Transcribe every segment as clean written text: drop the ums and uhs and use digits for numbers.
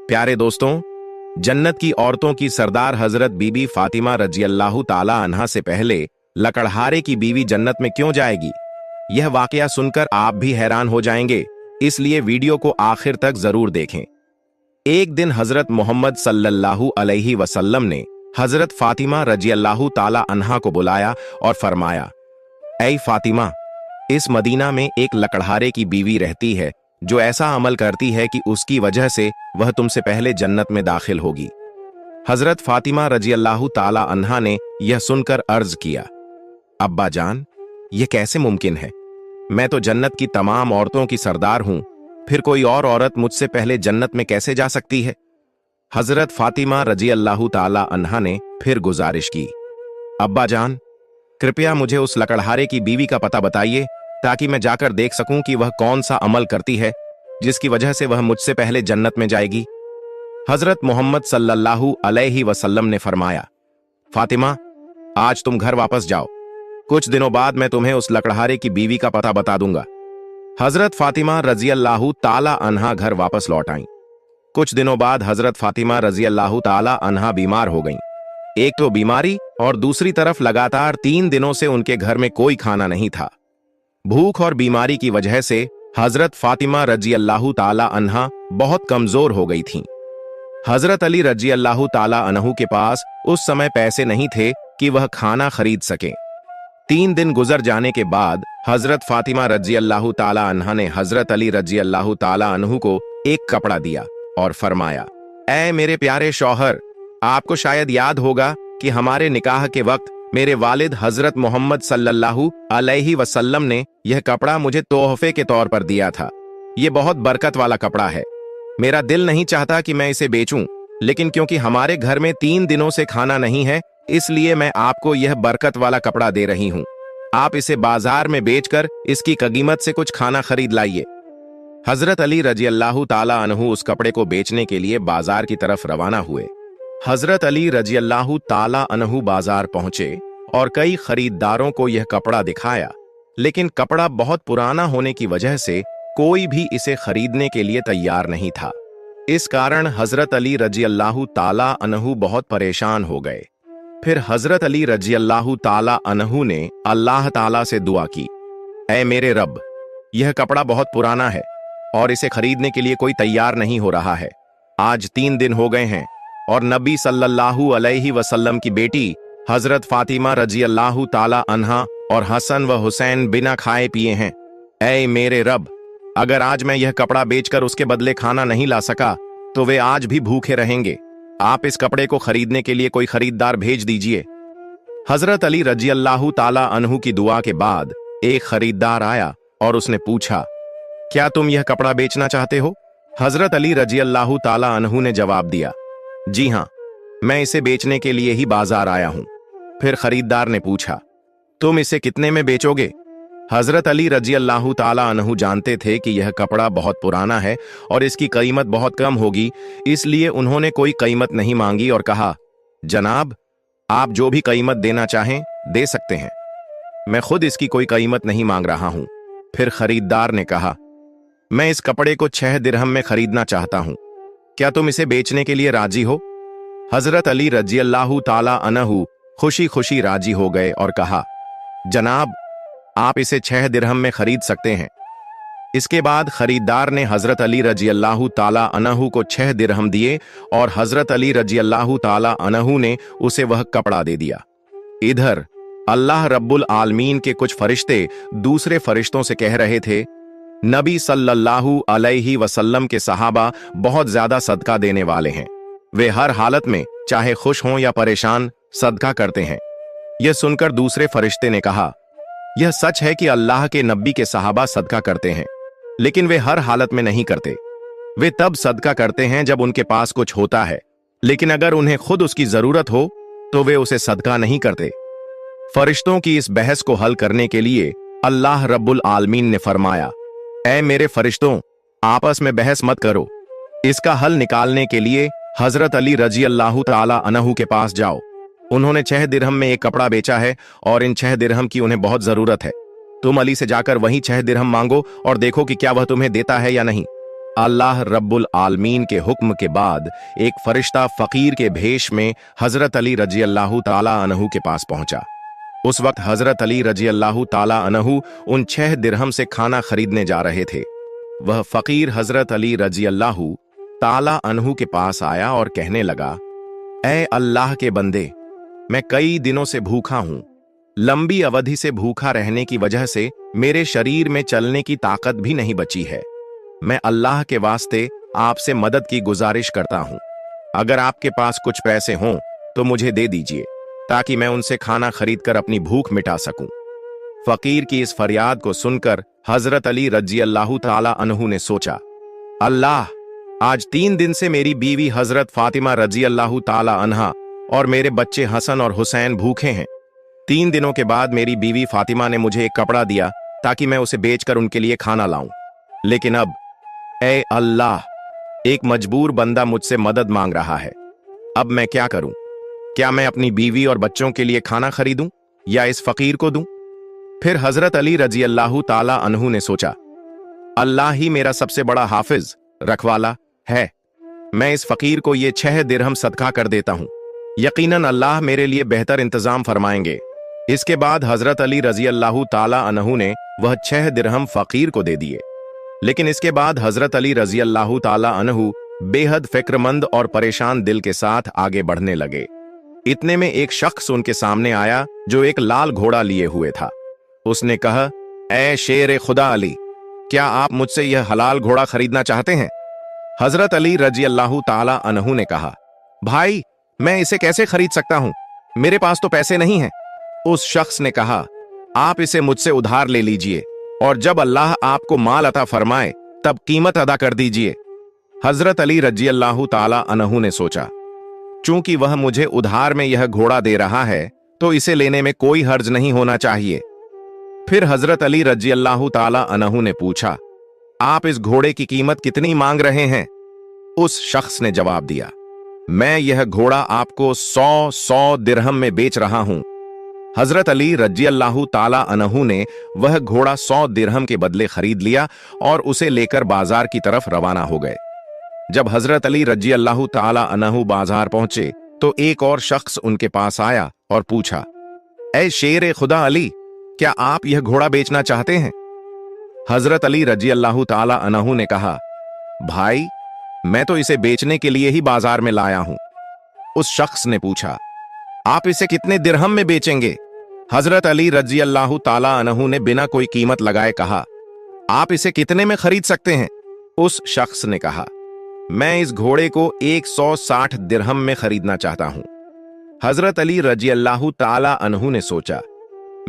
प्यारे दोस्तों, जन्नत की औरतों की सरदार हजरत बीबी फातिमा रजियल्लाहु ताला अन्हा से पहले लकड़हारे की बीवी जन्नत में क्यों जाएगी? यह वाकया सुनकर आप भी हैरान हो जाएंगे, इसलिए वीडियो को आखिर तक जरूर देखें। एक दिन हजरत मोहम्मद सल्लल्लाहु अलैहि वसल्लम ने हजरत फातिमा रजियल्लाहु ताला अन्हा को बुलाया और फरमाया, ऐ फातिमा, इस मदीना में एक लकड़हारे की बीवी रहती है जो ऐसा अमल करती है कि उसकी वजह से वह तुमसे पहले जन्नत में दाखिल होगी। हजरत फातिमा रजियल्लाहु ताला अन्हा ने यह सुनकर अर्ज किया, अब्बा जान, यह कैसे मुमकिन है? मैं तो जन्नत की तमाम औरतों की सरदार हूं, फिर कोई और औरत मुझसे पहले जन्नत में कैसे जा सकती है? हजरत फातिमा रजियल्लाहु ताला अन्हा ने फिर गुजारिश की, अब्बा जान, कृपया मुझे उस लकड़हारे की बीवी का पता बताइए ताकि मैं जाकर देख सकूं कि वह कौन सा अमल करती है जिसकी वजह से वह मुझसे पहले जन्नत में जाएगी। हजरत मोहम्मद सल्लल्लाहु अलैहि वसल्लम ने फरमाया, फातिमा, आज तुम घर वापस जाओ, कुछ दिनों बाद मैं तुम्हें उस लकड़हारे की बीवी का पता बता दूंगा। हजरत फातिमा रजियल्लाहु ताला अन्हा घर वापस लौट आईं। कुछ दिनों बाद हजरत फातिमा रजियल्लाहु ताला अन्हा बीमार हो गईं। एक तो बीमारी और दूसरी तरफ लगातार 3 दिनों से उनके घर में कोई खाना नहीं था। भूख और बीमारी की वजह से हजरत फातिमा रजियल्लाहु ताला अन्हा बहुत कमजोर हो गई थीं। हजरत अली रजियल्लाहु ताला अन्हु के पास उस समय पैसे नहीं थे कि वह खाना खरीद सकें। 3 दिन गुजर जाने के बाद हजरत फातिमा रजियल्लाहु ताला अन्हा ने हजरत अली रजियल्लाहु ताला अन्हु को एक कपड़ा दिया और फरमाया, ऐ मेरे प्यारे शौहर, आपको शायद याद होगा कि हमारे निकाह के वक्त मेरे वालिद हजरत मोहम्मद सल्लल्लाहु अलैहि वसल्लम ने यह कपड़ा मुझे तोहफे के तौर पर दिया था। यह बहुत बरकत वाला कपड़ा है। मेरा दिल नहीं चाहता कि मैं इसे बेचूं, लेकिन क्योंकि हमारे घर में 3 दिनों से खाना नहीं है, इसलिए मैं आपको यह बरकत वाला कपड़ा दे रही हूं। आप इसे बाजार में बेचकर इसकी कीमत से कुछ खाना खरीद लाइए। हजरत अली रजियल्लाहु ताला अन्हु उस कपड़े को बेचने के लिए बाजार की तरफ रवाना हुए। हजरत अली रजियल्लाहु ताला अन्हु बाजार पहुंचे और कई खरीदारों को यह कपड़ा दिखाया, लेकिन कपड़ा बहुत पुराना होने की वजह से कोई भी इसे खरीदने के लिए तैयार नहीं था। इस कारण हजरत अली रजियल्लाहु ताला अन्हु बहुत परेशान हो गए। फिर हजरत अली रजियल्लाहु ताला अन्हु ने अल्लाह ताला से दुआ की, ऐ मेरे रब, यह कपड़ा बहुत पुराना है और इसे खरीदने के लिए कोई तैयार नहीं हो रहा है। आज 3 दिन हो गए हैं और नबी सल्लल्लाहु अलैहि वसल्लम की बेटी हजरत फातिमा रजियल्लाहु ताला अन्हा और हसन व हुसैन बिना खाए पिए हैं। ऐ मेरे रब, अगर आज मैं यह कपड़ा बेचकर उसके बदले खाना नहीं ला सका तो वे आज भी भूखे रहेंगे। आप इस कपड़े को खरीदने के लिए कोई खरीदार भेज दीजिए। हजरत अली रजियल्लाहु ताला अन्हु की दुआ के बाद एक खरीदार आया और उसने पूछा, क्या तुम यह कपड़ा बेचना चाहते हो? हजरत अली रजियल्लाहु ताला अन्हु ने जवाब दिया, जी हां, मैं इसे बेचने के लिए ही बाजार आया हूं। फिर खरीदार ने पूछा, तुम इसे कितने में बेचोगे? हजरत अली रजियल्लाहु ताला अन्हु जानते थे कि यह कपड़ा बहुत पुराना है और इसकी कीमत बहुत कम होगी, इसलिए उन्होंने कोई कीमत नहीं मांगी और कहा, जनाब, आप जो भी कीमत देना चाहें दे सकते हैं, मैं खुद इसकी कोई कीमत नहीं मांग रहा हूं। फिर खरीदार ने कहा, मैं इस कपड़े को 6 दिरहम में खरीदना चाहता हूं, क्या तुम इसे बेचने के लिए राजी हो? हजरत अली रजियल्लाहु ताला अन्हु खुशी खुशी राजी हो गए और कहा, जनाब, आप इसे 6 दिरहम में खरीद सकते हैं। इसके बाद खरीदार ने हजरत अली रजियल्लाहु ताला अन्हु को 6 दिरहम दिए और हजरत अली रजियल्लाहु ताला अन्हु ने उसे वह कपड़ा दे दिया। इधर अल्लाह रब्बुल आलमीन के कुछ फरिश्ते दूसरे फरिश्तों से कह रहे थे, नबी सल्लल्लाहु अलैहि वसल्लम के सहाबा बहुत ज्यादा सदका देने वाले हैं। वे हर हालत में, चाहे खुश हों या परेशान, सदका करते हैं। यह सुनकर दूसरे फरिश्ते ने कहा, यह सच है कि अल्लाह के नबी के सहाबा सदका करते हैं, लेकिन वे हर हालत में नहीं करते। वे तब सदका करते हैं जब उनके पास कुछ होता है, लेकिन अगर उन्हें खुद उसकी जरूरत हो तो वे उसे सदका नहीं करते। फरिश्तों की इस बहस को हल करने के लिए अल्लाह रब्बुल आलमीन ने फरमाया, ऐ मेरे फरिश्तों, आपस में बहस मत करो। इसका हल निकालने के लिए हजरत अली रजियल्लाहु ताला अन्हु के पास जाओ। उन्होंने 6 दिरहम में एक कपड़ा बेचा है और इन 6 दिरहम की उन्हें बहुत जरूरत है। तुम अली से जाकर वही 6 दिरहम मांगो और देखो कि क्या वह तुम्हें देता है या नहीं। अल्लाह रब्बुल आलमीन के हुक्म के बाद एक फरिश्ता फकीर के भेष में हजरत अली रजी अल्लाह ताला अन्हु के पास पहुंचा। उस वक्त हजरत अली रजी अल्लाह ताला अन्हु उन 6 दिरहम से खाना खरीदने जा रहे थे। वह फकीर हजरत अली रजी अल्लाह ताला अन्हु के पास आया और कहने लगा, ऐ अल्लाह के बंदे, मैं कई दिनों से भूखा हूं। लंबी अवधि से भूखा रहने की वजह से मेरे शरीर में चलने की ताकत भी नहीं बची है। मैं अल्लाह के वास्ते आपसे मदद की गुजारिश करता हूं। अगर आपके पास कुछ पैसे हों तो मुझे दे दीजिए, ताकि मैं उनसे खाना खरीदकर अपनी भूख मिटा सकूं। फकीर की इस फरियाद को सुनकर हजरत अली रजी अल्लाह ताला अन्हु ने सोचा, अल्लाह, आज 3 दिन से मेरी बीवी हजरत फातिमा रजी अल्लाह ताला अन्हा और मेरे बच्चे हसन और हुसैन भूखे हैं। 3 दिनों के बाद मेरी बीवी फातिमा ने मुझे एक कपड़ा दिया ताकि मैं उसे बेचकर उनके लिए खाना लाऊं। लेकिन अब, ऐ अल्लाह, एक मजबूर बंदा मुझसे मदद मांग रहा है। अब मैं क्या करूं? क्या मैं अपनी बीवी और बच्चों के लिए खाना खरीदूं या इस फकीर को दूं? फिर हजरत अली रजी अल्लाह ताला अन्हु ने सोचा, अल्लाह ही मेरा सबसे बड़ा हाफिज रखवाला है। मैं इस फकीर को ये 6 दिरहम सदका कर देता हूं। यकीनन अल्लाह मेरे लिए बेहतर इंतजाम फरमाएंगे। इसके बाद हजरत अली रजी अल्लाह ताला अन्हु ने वह 6 दिरहम फकीर को दे दिए। लेकिन इसके बाद हजरत अली रजी अल्लाह ताला अन्हु बेहद फिक्रमंद और परेशान दिल के साथ आगे बढ़ने लगे। इतने में एक शख्स उनके सामने आया जो एक लाल घोड़ा लिए हुए था। उसने कहा, ऐ शेर खुदा अली, क्या आप मुझसे यह हलाल घोड़ा खरीदना चाहते हैं? हजरत अली रजी अल्लाह ताला अन्हु ने कहा, भाई, मैं इसे कैसे खरीद सकता हूं? मेरे पास तो पैसे नहीं हैं। उस शख्स ने कहा, आप इसे मुझसे उधार ले लीजिए और जब अल्लाह आपको माल अता फरमाए तब कीमत अदा कर दीजिए। हजरत अली रजी अल्लाह ताला अन्हु ने सोचा, चूंकि वह मुझे उधार में यह घोड़ा दे रहा है तो इसे लेने में कोई हर्ज नहीं होना चाहिए। फिर हजरत अली रजी अल्लाह ताला अन्हु ने पूछा, आप इस घोड़े की कीमत कितनी मांग रहे हैं? उस शख्स ने जवाब दिया, मैं यह घोड़ा आपको 100 दिरहम में बेच रहा हूं। हजरत अली रजी अल्लाह ताला अन्हु ने वह घोड़ा 100 दिरहम के बदले खरीद लिया और उसे लेकर बाजार की तरफ रवाना हो गए। जब हजरत अली रजी अल्लाह ताला अन्हु बाजार पहुंचे तो एक और शख्स उनके पास आया और पूछा, ऐ शेर खुदा अली, क्या आप यह घोड़ा बेचना चाहते हैं? हजरत अली रजी अल्लाह ताला अन्हु ने कहा, भाई, मैं तो इसे बेचने के लिए ही बाजार में लाया हूं। उस शख्स ने पूछा, आप इसे कितने दिरहम में बेचेंगे? हजरत अली रजी अल्लाह ताला अन्हु ने बिना कोई कीमत लगाए कहा, आप इसे कितने में खरीद सकते हैं? उस शख्स ने कहा, मैं इस घोड़े को 160 दिरहम में खरीदना चाहता हूं। हजरत अली रजी अल्लाह ताला अन्हु ने सोचा,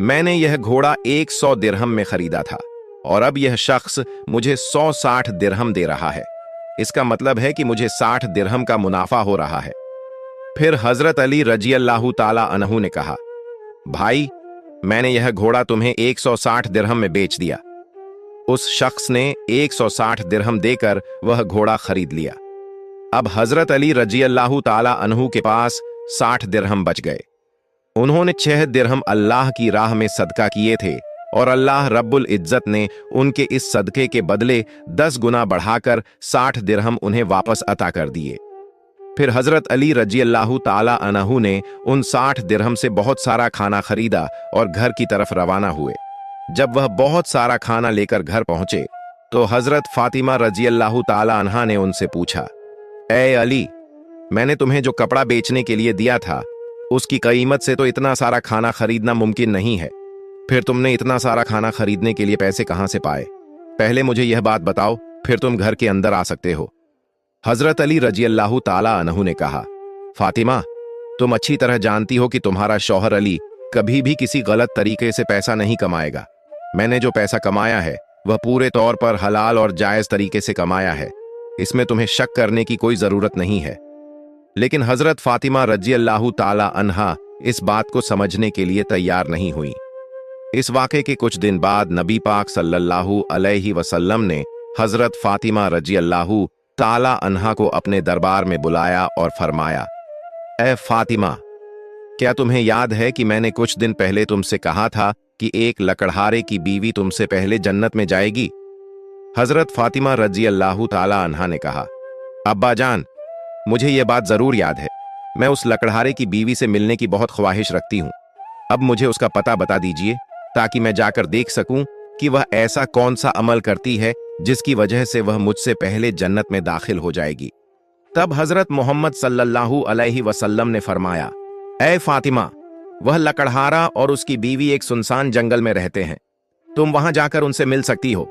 मैंने यह घोड़ा 100 दिरहम में खरीदा था और अब यह शख्स मुझे 160 दिरहम दे रहा है। इसका मतलब है कि मुझे 60 दिरहम का मुनाफा हो रहा है। फिर हजरत अली रजी अल्लाह ताला अन्हु ने कहा, भाई, मैंने यह घोड़ा तुम्हें 160 दिरहम में बेच दिया। उस शख्स ने 160 दिरहम देकर वह घोड़ा खरीद लिया। अब हजरत अली रजी अल्लाह ताला अन्हु के पास 60 दिरहम बच गए। उन्होंने 6 दिरहम अल्लाह की राह में सदका किए थे और अल्लाह रब्बुल इज्जत ने उनके इस सदके के बदले 10 गुना बढ़ाकर 60 दिरहम उन्हें वापस अता कर दिए। फिर हजरत अली रजी अल्लाह ताला अन्हु ने उन 60 दिरहम से बहुत सारा खाना खरीदा और घर की तरफ रवाना हुए। जब वह बहुत सारा खाना लेकर घर पहुंचे तो हजरत फातिमा रजी अल्लाह ताला अन्हा ने उनसे पूछा, ऐ अली, मैंने तुम्हें जो कपड़ा बेचने के लिए दिया था उसकी कीमत से तो इतना सारा खाना खरीदना मुमकिन नहीं है। फिर तुमने इतना सारा खाना खरीदने के लिए पैसे कहां से पाए? पहले मुझे यह बात बताओ, फिर तुम घर के अंदर आ सकते हो। हजरत अली रजी अल्लाह ताला अन्हु ने कहा, फातिमा, तुम अच्छी तरह जानती हो कि तुम्हारा शौहर अली कभी भी किसी गलत तरीके से पैसा नहीं कमाएगा। मैंने जो पैसा कमाया है वह पूरे तौर पर हलाल और जायज तरीके से कमाया है। इसमें तुम्हें शक करने की कोई जरूरत नहीं है। लेकिन हजरत फातिमा रजी अल्लाह ताला अन्हा इस बात को समझने के लिए तैयार नहीं हुई। इस वाक़े के कुछ दिन बाद नबी पाक सल्लल्लाहु अलैहि वसल्लम ने हजरत फातिमा रजी अल्लाह ताला अन्हा को अपने दरबार में बुलाया और फरमाया, ऐ फातिमा, क्या तुम्हें याद है कि मैंने कुछ दिन पहले तुमसे कहा था कि एक लकड़हारे की बीवी तुमसे पहले जन्नत में जाएगी? हजरत फातिमा रजी अल्लाह ताला अन्हा ने कहा, अब्बा जान, मुझे यह बात जरूर याद है, मैं उस लकड़हारे की बीवी से मिलने की बहुत ख्वाहिश रखती हूँ। अब मुझे उसका पता बता दीजिए ताकि मैं जाकर देख सकूं कि वह ऐसा कौन सा अमल करती है जिसकी वजह से वह मुझसे पहले जन्नत में दाखिल हो जाएगी। तब हजरत मोहम्मद सल्लल्लाहु अलैहि वसल्लम ने फरमाया, ऐ फातिमा, वह लकड़हारा और उसकी बीवी एक सुनसान जंगल में रहते हैं, तुम वहां जाकर उनसे मिल सकती हो।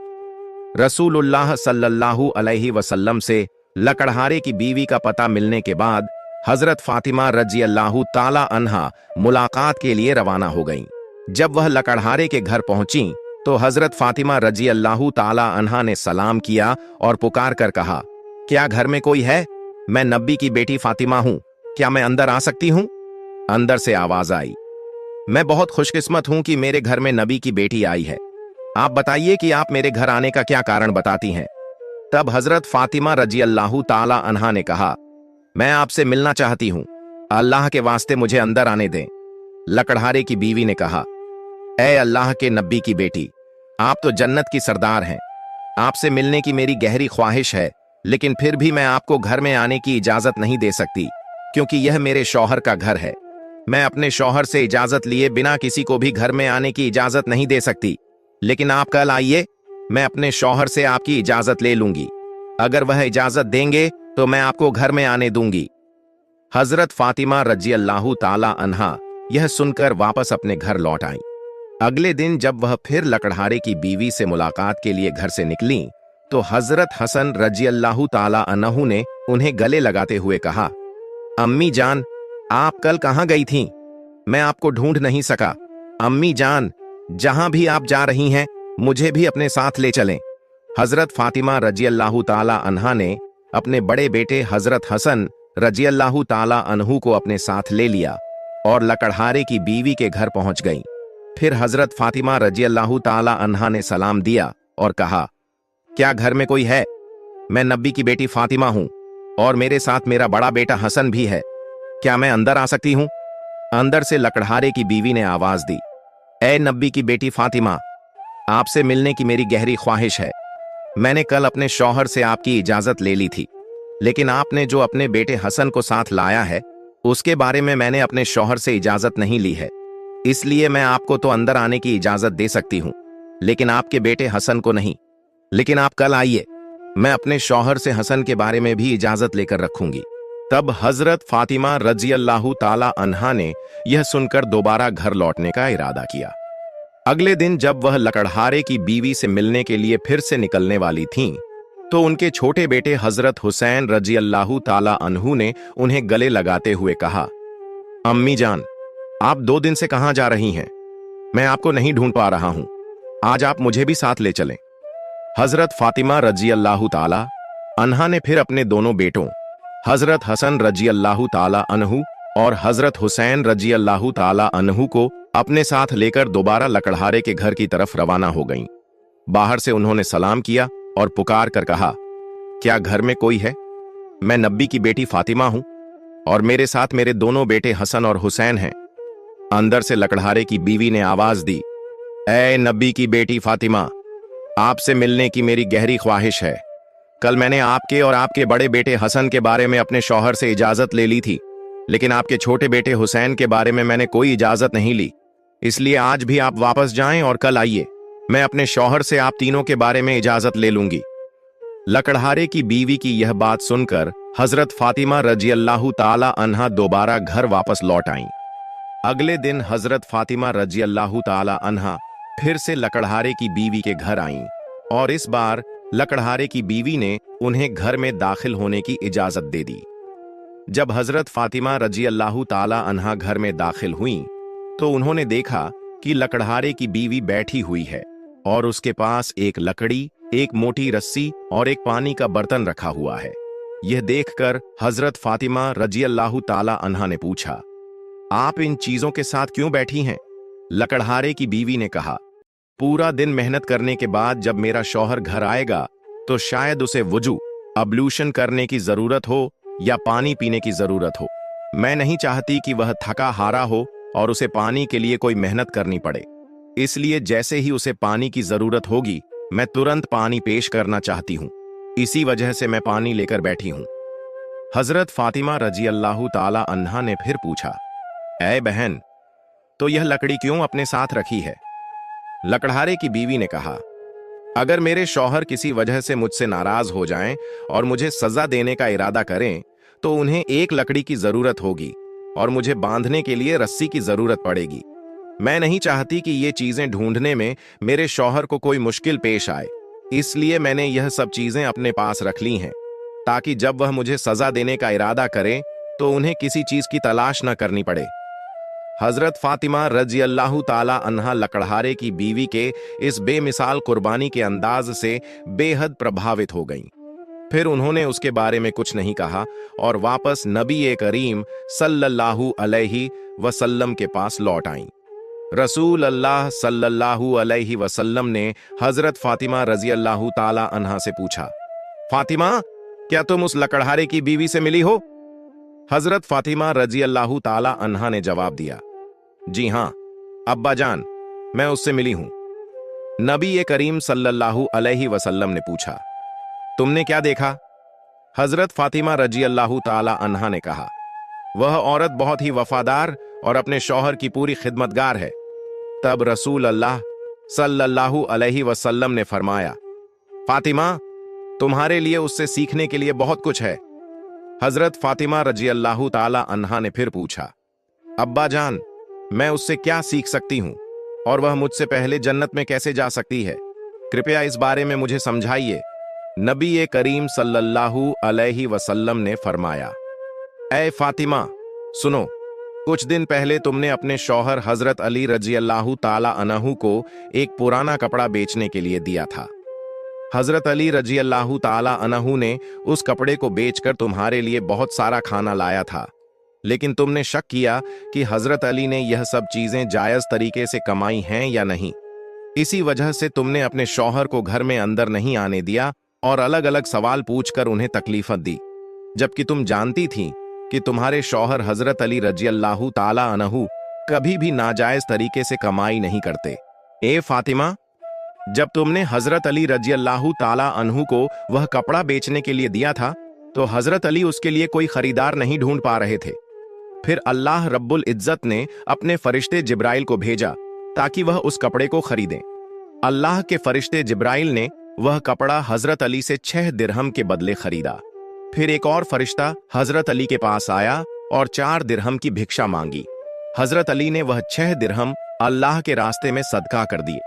रसूलुल्लाह सल्लल्लाहु अलैहि वसल्लम से लकड़हारे की बीवी का पता मिलने के बाद हजरत फातिमा रजी अल्लाह ताला अन्हा मुलाकात के लिए रवाना हो गईं। जब वह लकड़हारे के घर पहुंची तो हजरत फातिमा रजी अल्लाह ताला अन्हा ने सलाम किया और पुकार कर कहा, क्या घर में कोई है? मैं नबी की बेटी फातिमा हूं, क्या मैं अंदर आ सकती हूं? अंदर से आवाज आई, मैं बहुत खुशकिस्मत हूं कि मेरे घर में नबी की बेटी आई है। आप बताइए कि आप मेरे घर आने का क्या कारण बताती हैं। तब हजरत फातिमा रजी अल्लाह ताला अन्हा ने कहा, मैं आपसे मिलना चाहती हूं, अल्लाह के वास्ते मुझे अंदर आने दें। लकड़हारे की बीवी ने कहा, ऐ अल्लाह के नबी की बेटी, आप तो जन्नत की सरदार हैं, आपसे मिलने की मेरी गहरी ख्वाहिश है, लेकिन फिर भी मैं आपको घर में आने की इजाजत नहीं दे सकती क्योंकि यह मेरे शौहर का घर है। मैं अपने शौहर से इजाजत लिए बिना किसी को भी घर में आने की इजाजत नहीं दे सकती, लेकिन आप कल आइए, मैं अपने शौहर से आपकी इजाजत ले लूंगी। अगर वह इजाजत देंगे तो मैं आपको घर में आने दूंगी। हजरत फातिमा रजी अल्लाह ताला अन्हा यह सुनकर वापस अपने घर लौट आई। अगले दिन जब वह फिर लकड़हारे की बीवी से मुलाकात के लिए घर से निकली तो हजरत हसन रजी अल्लाह ताला अन्हु ने उन्हें गले लगाते हुए कहा, अम्मी जान, आप कल कहां गई थीं? मैं आपको ढूंढ नहीं सका। अम्मी जान, जहां भी आप जा रही हैं मुझे भी अपने साथ ले चलें। हजरत फातिमा रजी अल्लाह ताला अन्हा ने अपने बड़े बेटे हजरत हसन रजी अल्लाह ताला अन्हु को अपने साथ ले लिया और लकड़हारे की बीवी के घर पहुंच गईं। फिर हजरत फातिमा रजी अल्लाह ताला अन्हा ने सलाम दिया और कहा, क्या घर में कोई है? मैं नबी की बेटी फातिमा हूं और मेरे साथ मेरा बड़ा बेटा हसन भी है, क्या मैं अंदर आ सकती हूं? अंदर से लकड़हारे की बीवी ने आवाज दी, ऐ नबी की बेटी फातिमा, आपसे मिलने की मेरी गहरी ख्वाहिश है। मैंने कल अपने शौहर से आपकी इजाजत ले ली थी, लेकिन आपने जो अपने बेटे हसन को साथ लाया है उसके बारे में मैंने अपने शौहर से इजाजत नहीं ली है, इसलिए मैं आपको तो अंदर आने की इजाजत दे सकती हूं, लेकिन आपके बेटे हसन को नहीं। लेकिन आप कल आइए, मैं अपने शौहर से हसन के बारे में भी इजाजत लेकर रखूंगी। तब हजरत फातिमा रजी अल्लाह ताला अन्हा ने यह सुनकर दोबारा घर लौटने का इरादा किया। अगले दिन जब वह लकड़हारे की बीवी से मिलने के लिए फिर से निकलने वाली थीं, तो उनके छोटे बेटे हजरत हुसैन रजी अल्लाह ताला अन्हु ने उन्हें गले लगाते हुए कहा, अम्मी जान, आप 2 दिन से कहां जा रही हैं? मैं आपको नहीं ढूंढ पा रहा हूं, आज आप मुझे भी साथ ले चलें। हजरत फातिमा रजी अल्लाह ताला अन्हा ने फिर अपने दोनों बेटों हजरत हसन रजी अल्लाह ताला अन्हु और हजरत हुसैन रजी अल्लाह ताला अन्हु को अपने साथ लेकर दोबारा लकड़हारे के घर की तरफ रवाना हो गईं। बाहर से उन्होंने सलाम किया और पुकार कर कहा, क्या घर में कोई है? मैं नबी की बेटी फातिमा हूं और मेरे साथ मेरे दोनों बेटे हसन और हुसैन हैं। अंदर से लकड़हारे की बीवी ने आवाज दी, ऐ नबी की बेटी फातिमा, आपसे मिलने की मेरी गहरी ख्वाहिश है। कल मैंने आपके और आपके बड़े बेटे हसन के बारे में अपने शौहर से इजाजत ले ली थी, लेकिन आपके छोटे बेटे हुसैन के बारे में मैंने कोई इजाजत नहीं ली, इसलिए आज भी आप वापस जाएं और कल आइए, मैं अपने शौहर से आप तीनों के बारे में इजाजत ले लूंगी। लकड़हारे की बीवी की यह बात सुनकर हजरत फातिमा रजी अल्लाह ताला अन्हा दोबारा घर वापस लौट आईं। अगले दिन हजरत फातिमा रजी अल्लाह ताला अन्हा फिर से लकड़हारे की बीवी के घर आईं और इस बार लकड़हारे की बीवी ने उन्हें घर में दाखिल होने की इजाजत दे दी। जब हजरत फातिमा रजी अल्लाह ताला अन्हा घर में दाखिल हुईं तो उन्होंने देखा कि लकड़हारे की बीवी बैठी हुई है और उसके पास एक लकड़ी, एक मोटी रस्सी और एक पानी का बर्तन रखा हुआ है। यह देखकर हजरत फातिमा रजी अल्लाह ताला अन्हा ने पूछा, आप इन चीजों के साथ क्यों बैठी हैं? लकड़हारे की बीवी ने कहा, पूरा दिन मेहनत करने के बाद जब मेरा शौहर घर आएगा तो शायद उसे वुजू अब्लूशन करने की जरूरत हो या पानी पीने की जरूरत हो। मैं नहीं चाहती कि वह थका हारा हो और उसे पानी के लिए कोई मेहनत करनी पड़े, इसलिए जैसे ही उसे पानी की जरूरत होगी मैं तुरंत पानी पेश करना चाहती हूँ, इसी वजह से मैं पानी लेकर बैठी हूँ। हजरत फातिमा रजी अल्लाह ताला अन्हा ने फिर पूछा, ऐ बहन, तो यह लकड़ी क्यों अपने साथ रखी है? लकड़हारे की बीवी ने कहा, अगर मेरे शौहर किसी वजह से मुझसे नाराज हो जाएं और मुझे सजा देने का इरादा करें तो उन्हें एक लकड़ी की जरूरत होगी और मुझे बांधने के लिए रस्सी की जरूरत पड़ेगी। मैं नहीं चाहती कि ये चीजें ढूंढने में मेरे शौहर को कोई मुश्किल पेश आए, इसलिए मैंने यह सब चीजें अपने पास रख ली हैं ताकि जब वह मुझे सजा देने का इरादा करें तो उन्हें किसी चीज की तलाश न करनी पड़े। हजरत फातिमा रजी अल्लाह ताला अन्हा लकड़हारे की बीवी के इस बेमिसाल कुर्बानी के अंदाज से बेहद प्रभावित हो गईं। फिर उन्होंने उसके बारे में कुछ नहीं कहा और वापस नबी करीम सल्लल्लाहु अलैहि वसल्लम के पास लौट आईं। रसूल अल्लाह सल्लल्लाहु अलैहि वसल्लम ने हजरत फातिमा रजी अल्लाह ताला अन्हा से पूछा, फातिमा, क्या तुम उस लकड़हारे की बीवी से मिली हो? हजरत फातिमा रजी अल्लाह ताला अन्हा ने जवाब दिया, जी हां अब्बा जान, मैं उससे मिली हूं। नबी करीम सल्लल्लाहु अलैहि वसल्लम ने पूछा, तुमने क्या देखा? हजरत फातिमा रजी अल्लाह ताला अन्हा ने कहा, वह औरत बहुत ही वफादार और अपने शौहर की पूरी खिदमतगार है। तब रसूल अल्लाह सल्लल्लाहु अलैहि वसल्लम ने फरमाया, फातिमा, तुम्हारे लिए उससे सीखने के लिए बहुत कुछ है। हजरत फातिमा रजी अल्लाह ताला अन्हा ने फिर पूछा, अब्बा जान, मैं उससे क्या सीख सकती हूं और वह मुझसे पहले जन्नत में कैसे जा सकती है? कृपया इस बारे में मुझे समझाइए। नबी करीम सल्लल्लाहु अलैहि वसल्लम ने फरमाया, ऐ फातिमा, सुनो, कुछ दिन पहले तुमने अपने शौहर हजरत अली रजी अल्लाह ताला अन्हु को एक पुराना कपड़ा बेचने के लिए दिया था। हजरत अली रजी अल्लाह ताला अन्हु ने उस कपड़े को बेचकर तुम्हारे लिए बहुत सारा खाना लाया था, लेकिन तुमने शक किया कि हजरत अली ने यह सब चीजें जायज तरीके से कमाई हैं या नहीं। इसी वजह से तुमने अपने शौहर को घर में अंदर नहीं आने दिया और अलग अलग सवाल पूछकर उन्हें तकलीफत दी, जबकि तुम जानती थी कि तुम्हारे शौहर हजरत अली रजी अल्लाह ताला अन्हु कभी भी नाजायज तरीके से कमाई नहीं करते। ए फातिमा, जब तुमने हजरत अली रजी अल्लाह ताला अन्हु को वह कपड़ा बेचने के लिए दिया था तो हजरत अली उसके लिए कोई खरीदार नहीं ढूंढ पा रहे थे। फिर अल्लाह रब्बुल इज्जत ने अपने फरिश्ते जिब्राइल को भेजा ताकि वह उस कपड़े को खरीदें। अल्लाह के फरिश्ते जिब्राइल ने वह कपड़ा हजरत अली से 6 दिरहम के बदले खरीदा। फिर एक और फरिश्ता हजरत अली के पास आया और 4 दिरहम की भिक्षा मांगी। हजरत अली ने वह 6 दिरहम अल्लाह के रास्ते में सदका कर दिए।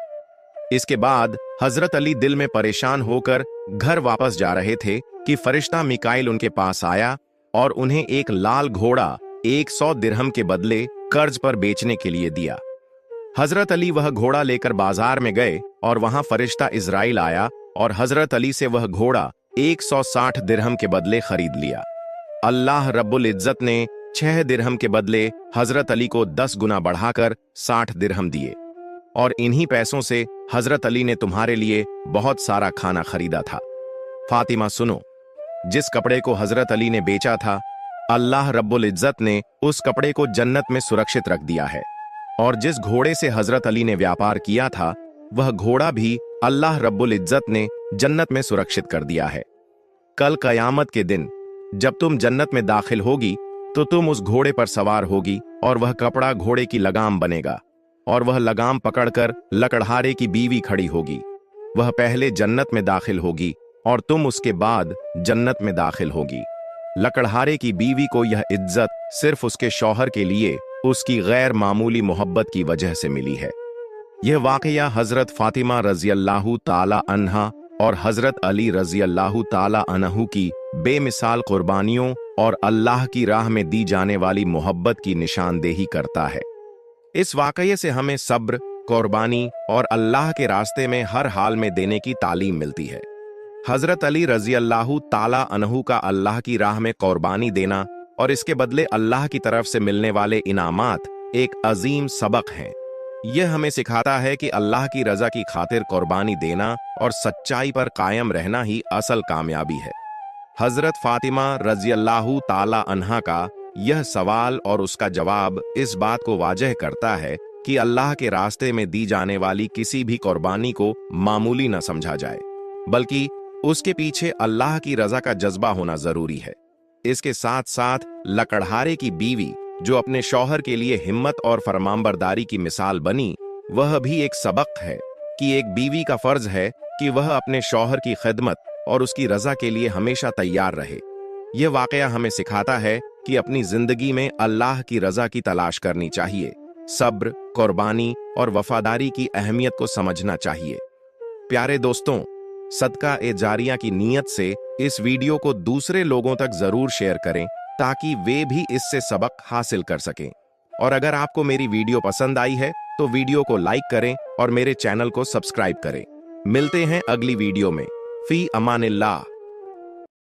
इसके बाद हजरत अली दिल में परेशान होकर घर वापस जा रहे थे कि फरिश्ता मिकाइल उनके पास आया और उन्हें एक लाल घोड़ा 100 दिरहम के बदले कर्ज पर बेचने के लिए दिया। हजरत अली वह घोड़ा लेकर बाजार में गए और वहां फरिश्ता इजराइल आया और हजरत अली से वह घोड़ा 160 दिरहम के बदले खरीद लिया। अल्लाह रब्बुल इज्जत ने 6 दिरहम के बदले हजरत अली को 10 गुना बढ़ाकर 60 दिरहम दिए और इन्हीं पैसों से हजरत अली ने तुम्हारे लिए बहुत सारा खाना खरीदा था। फातिमा, सुनो, जिस कपड़े को हजरत अली ने बेचा था, अल्लाह रब्बुल इज्जत ने उस कपड़े को जन्नत में सुरक्षित रख दिया है और जिस घोड़े से हजरत अली ने व्यापार किया था वह घोड़ा भी अल्लाह रब्बुल इज्जत ने जन्नत में सुरक्षित कर दिया है। कल कयामत के दिन जब तुम जन्नत में दाखिल होगी तो तुम उस घोड़े पर सवार होगी और वह कपड़ा घोड़े की लगाम बनेगा और वह लगाम पकड़कर लकड़हारे की बीवी खड़ी होगी। वह पहले जन्नत में दाखिल होगी और तुम उसके बाद जन्नत में दाखिल होगी। लकड़हारे की बीवी को यह इज्जत सिर्फ उसके शौहर के लिए उसकी गैर मामूली मोहब्बत की वजह से मिली है। यह वाकया हजरत फातिमा रजी अल्लाह ताला अन्हा और हजरत अली रजी अल्लाह ताला अन्हु की बेमिसाल कुर्बानियों और अल्लाह की राह में दी जाने वाली मोहब्बत की निशानदेही करता है। इस वाकये से हमें सब्र, कुर्बानी और अल्लाह के रास्ते में हर हाल में देने की तालीम मिलती है। हजरत अली रजी अल्लाह ताला अन्हु का अल्लाह की राह में कुर्बानी देना और इसके बदले अल्लाह की तरफ से मिलने वाले इनामात एक अजीम सबक हैं। यह हमें सिखाता है कि अल्लाह की रजा की खातिर कुर्बानी देना और सच्चाई पर कायम रहना ही असल कामयाबी है। हजरत फातिमा रजी अल्लाह ताला अन्हा का यह सवाल और उसका जवाब इस बात को वाजह करता है कि अल्लाह के रास्ते में दी जाने वाली किसी भी कुर्बानी को मामूली न समझा जाए, बल्कि उसके पीछे अल्लाह की रजा का जज्बा होना जरूरी है। इसके साथ साथ लकड़हारे की बीवी जो अपने शौहर के लिए हिम्मत और फरमानबरदारी की मिसाल बनी, वह भी एक सबक है कि एक बीवी का फर्ज है कि वह अपने शौहर की खिदमत और उसकी रजा के लिए हमेशा तैयार रहे। यह वाकया हमें सिखाता है कि अपनी जिंदगी में अल्लाह की रजा की तलाश करनी चाहिए, सब्र, कुर्बानी और वफादारी की अहमियत को समझना चाहिए। प्यारे दोस्तों, सदका ए जारिया की नीयत से इस वीडियो को दूसरे लोगों तक जरूर शेयर करें ताकि वे भी इससे सबक हासिल कर सकें। और अगर आपको मेरी वीडियो पसंद आई है तो वीडियो को लाइक करें और मेरे चैनल को सब्सक्राइब करें। मिलते हैं अगली वीडियो में। फी अमानिल्लाह।